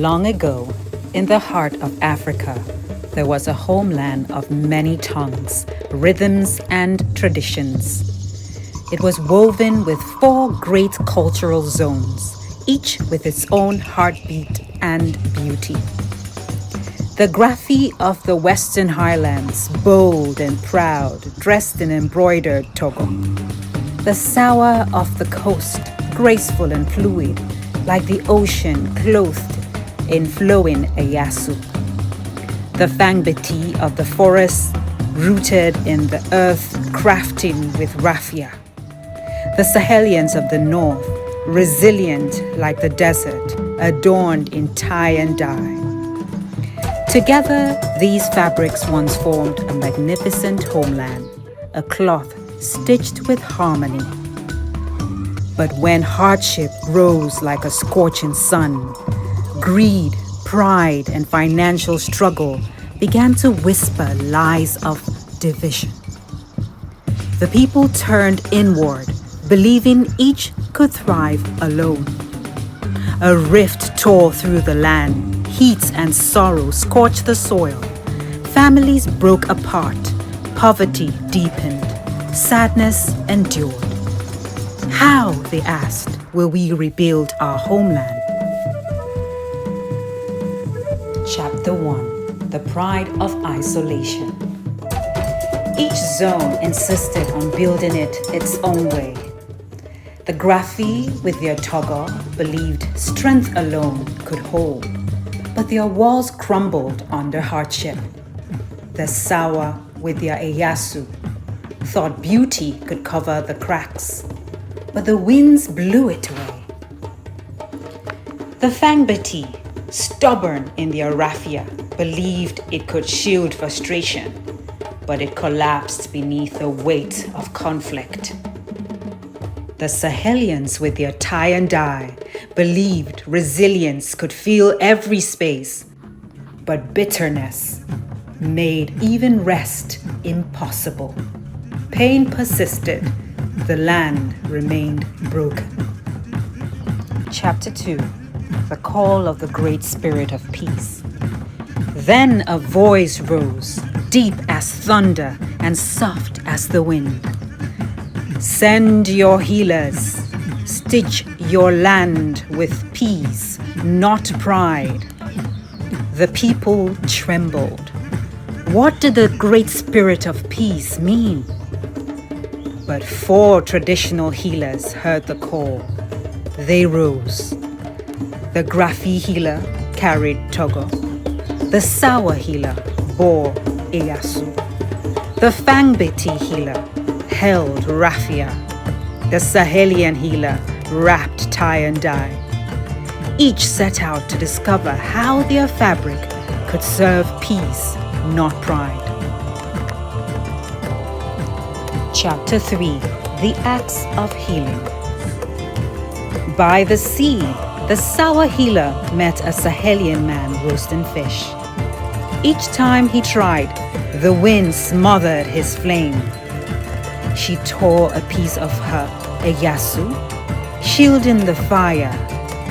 Long ago, in the heart of Africa, there was a homeland of many tongues, rhythms, and traditions. It was woven with 4 great cultural zones, each with its own heartbeat and beauty. The Graphi of the Western Highlands, bold and proud, dressed in embroidered togo. The Sawa of the coast, graceful and fluid, like the ocean clothed in flowing eyasu. The EmPatie of the forest, rooted in the earth, crafting with raffia. The Sahelians of the north, resilient like the desert, adorned in tie and dye. Together, these fabrics once formed a magnificent homeland, a cloth stitched with harmony. But when hardship rose like a scorching sun, greed, pride, and financial struggle began to whisper lies of division. The people turned inward, believing each could thrive alone. A rift tore through the land, heat and sorrow scorched the soil. Families broke apart, poverty deepened, sadness endured. How, they asked, will we rebuild our homeland? Chapter 1: The Pride of Isolation. Each zone insisted on building it its own way. The Graphi with their togo believed strength alone could hold, but their walls crumbled under hardship. The Sawa with their eyasu thought beauty could cover the cracks, but the winds blew it away. The EmPatie, stubborn in their raffia, believed it could shield frustration, but it collapsed beneath the weight of conflict. The Sahelians with their tie and dye believed resilience could fill every space, but bitterness made even rest impossible. Pain persisted. The land remained broken. Chapter 2: The Call of the Great Spirit of Peace. Then a voice rose, deep as thunder and soft as the wind. Send your healers, stitch your land with peace, not pride. The people trembled. What did the Great Spirit of Peace mean? But 4 traditional healers heard the call. They rose. The Graphi healer carried togo. The Sawa healer bore eyasu. The EmPatie healer held raffia. The Sahelian healer wrapped tie and dye. Each set out to discover how their fabric could serve peace, not pride. Chapter 3: The Acts of Healing. By the sea, the Sawa healer met a Sahelian man roasting fish. Each time he tried, the wind smothered his flame. She tore a piece of her eyasu, shielding the fire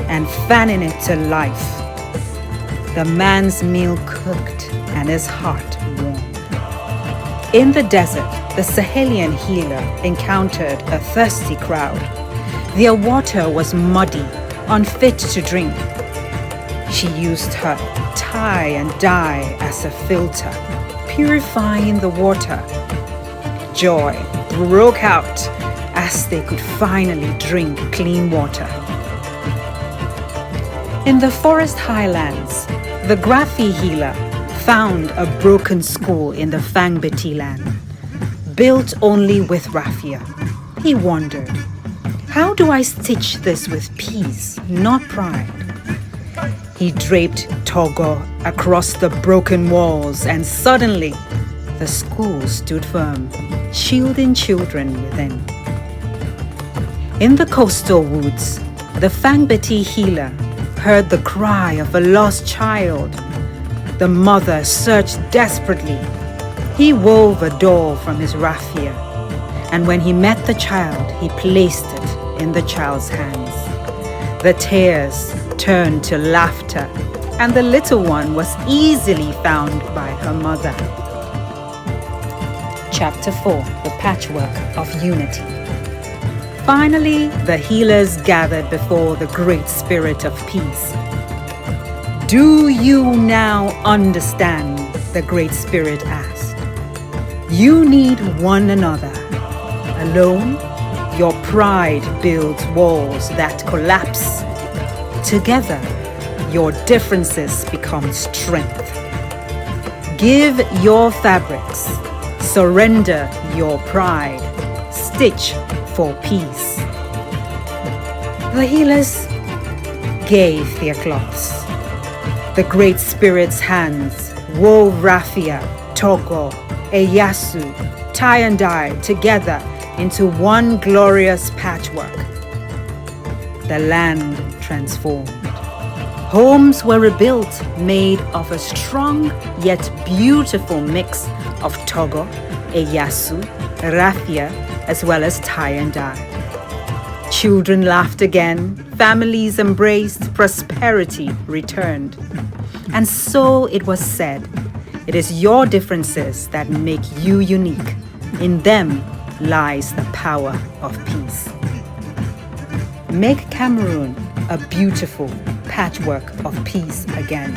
and fanning it to life. The man's meal cooked and his heart warmed. In the desert, the Sahelian healer encountered a thirsty crowd. Their water was muddy, unfit to drink. She used her tie and dye as a filter, purifying the water. Joy broke out as they could finally drink clean water. In the forest highlands, the Graphi healer found a broken school in the EmPatie land, built only with raffia. He wondered, how do I stitch this with peace, not pride? He draped togo across the broken walls, and suddenly the school stood firm, shielding children within. In the coastal woods, the EmPatie healer heard the cry of a lost child. The mother searched desperately. He wove a doll from his raffia, and when he met the child, he placed it in the child's hands. The tears turned to laughter, and the little one was easily found by her mother. Chapter 4: The Patchwork of Unity. Finally, the healers gathered before the Great Spirit of Peace. "Do you now understand?" the Great Spirit asked. "You need one another. Alone, your pride builds walls that collapse. Together, your differences become strength. Give your fabrics. Surrender your pride. Stitch for peace." The healers gave their cloths. The Great Spirit's hands wove raffia, togo, eyasu, tie and dye together into one glorious patchwork. The land transformed. Homes were rebuilt, made of a strong yet beautiful mix of togo, eyasu, raffia, as well as tie and dye. Children laughed again, families embraced, prosperity returned. And so it was said, "It is your differences that make you unique. In them lies the power of peace." Make Cameroon a beautiful patchwork of peace again.